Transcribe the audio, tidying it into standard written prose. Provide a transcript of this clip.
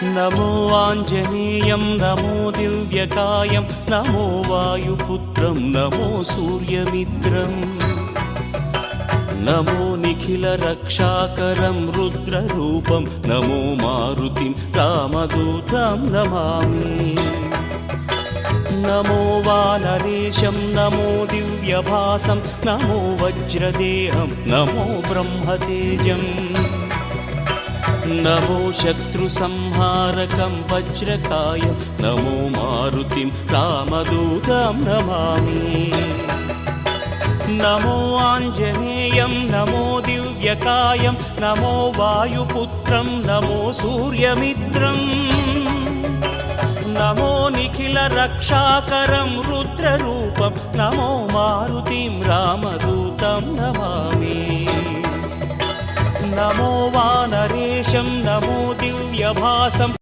नमो आञ्जनेयं नमो दिव्यकायं नमो वायुपुत्रं नमो सूर्यमित्रम् नमो निखिलरक्षाकरं रुद्ररूपं नमो मारुतिं रामदूतं Namami नमो वानरेशं नमो दिव्यभासं नमो वज्रदेहं नमो ब्रह्मतेजम् नमो शत्रुसंहारकं वज्रकायं नमो मारुतिं रामदूतं Namami नमो आञ्जनेयं नमो दिव्यकायं नमो वायुपुत्रं नमो सूर्यमित्रम् नमो निखिलरक्षाकरं रुद्ररूपं नमो मारुतिं रामदूतं Namami नमो वानरेशं नमो दिव्यभासं